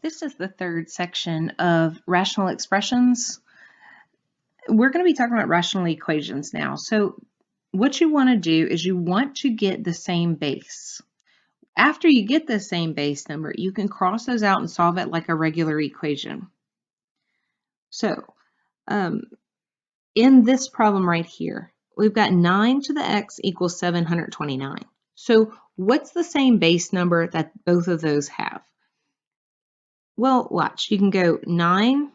This is the third section of rational expressions. We're going to be talking about rational equations now. So what you want to do is you want to get the same base. After you get the same base number, you can cross those out and solve it like a regular equation. So in this problem right here, we've got 9 to the x equals 729. So what's the same base number that both of those have? Well, watch. You can go 9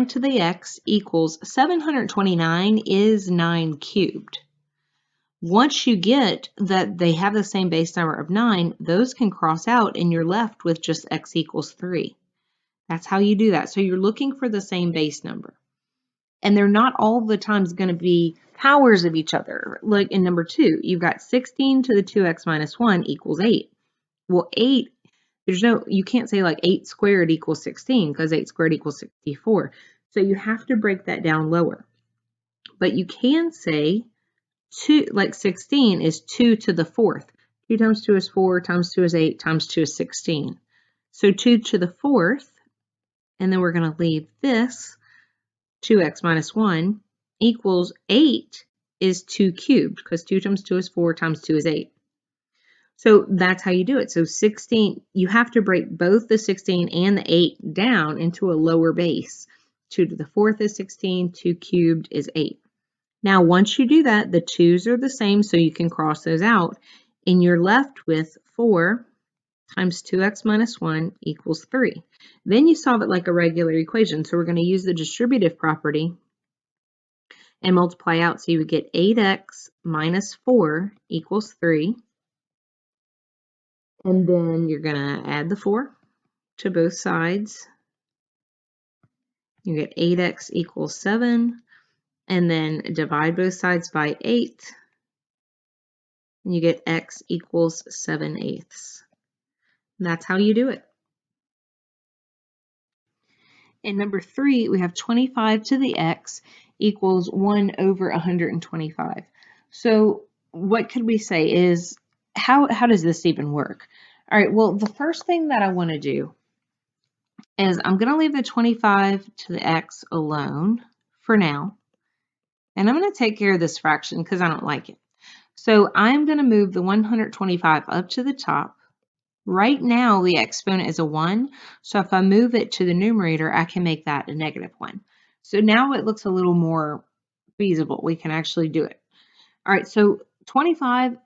to the x equals 729 is 9 cubed. Once you get that they have the same base number of 9, those can cross out and you're left with just x equals 3. That's how you do that. So you're looking for the same base number. And they're not all the times going to be powers of each other. Like in number 2, you've got 16 to the 2x minus 1 equals 8. Well, 8, you can't say like 8 squared equals 16 because 8 squared equals 64. So you have to break that down lower. But you can say 2, like 16 is 2 to the 4th. 2 times 2 is 4, times 2 is 8, times 2 is 16. So 2 to the 4th, and then we're going to leave this 2x minus 1 equals 8 is 2 cubed because 2 times 2 is 4, times 2 is 8. So that's how you do it. So 16, you have to break both the 16 and the 8 down into a lower base. 2 to the 4th is 16, 2 cubed is 8. Now, once you do that, the 2's are the same, so you can cross those out, and you're left with 4 times 2x minus 1 equals 3. Then you solve it like a regular equation. So we're going to use the distributive property and multiply out. So you would get 8x minus 4 equals 3. And then you're going to add the 4 to both sides. You get 8x equals 7. And then divide both sides by 8. And you get x equals 7/8. That's how you do it. In number 3, we have 25 to the x equals 1 over 125. So what could we say is, how does this even work? All right, well, the first thing that I want to do is I'm going to leave the 25 to the x alone for now. And I'm going to take care of this fraction because I don't like it. So I'm going to move the 125 up to the top. Right now, the exponent is a 1, so if I move it to the numerator, I can make that a -1. So now it looks a little more feasible. We can actually do it. All right, so 25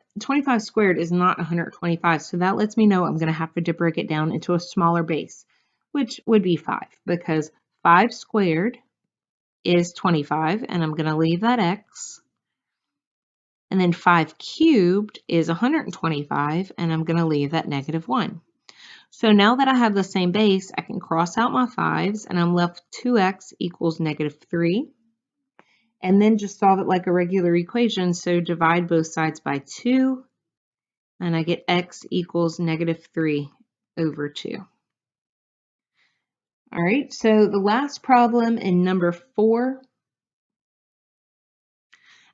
squared is not 125, so that lets me know I'm going to have to break it down into a smaller base, which would be 5, because 5 squared is 25, and I'm going to leave that x. And then 5 cubed is 125, and I'm going to leave that -1. So now that I have the same base, I can cross out my 5's, and I'm left 2x equals -3. And then just solve it like a regular equation. So divide both sides by 2, and I get x equals -3 over 2. All right, so the last problem in number 4,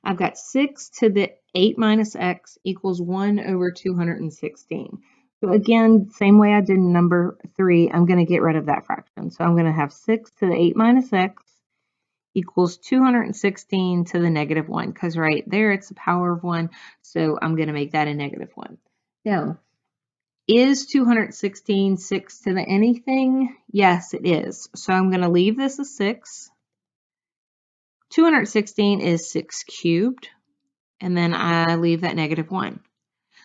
I've got 6 to the 8 minus x equals 1 over 216. So again, same way I did in number 3, I'm going to get rid of that fraction. So I'm going to have 6 to the 8 minus x equals 216 to the -1, because right there it's the power of 1, so I'm going to make that a -1. Now, is 216 6 to the anything? Yes, it is. So I'm going to leave this a 6. 216 is 6 cubed. And then I leave that -1.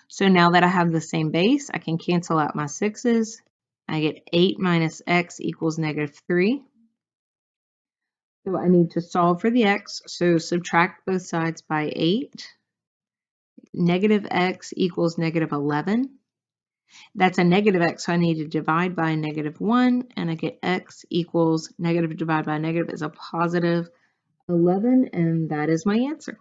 So now that I have the same base, I can cancel out my 6's. I get 8 minus x equals -3. So I need to solve for the x. So subtract both sides by 8. -x equals -11. That's a negative x, so I need to divide by -1. And I get x equals negative divided by negative is a positive 11. And that is my answer.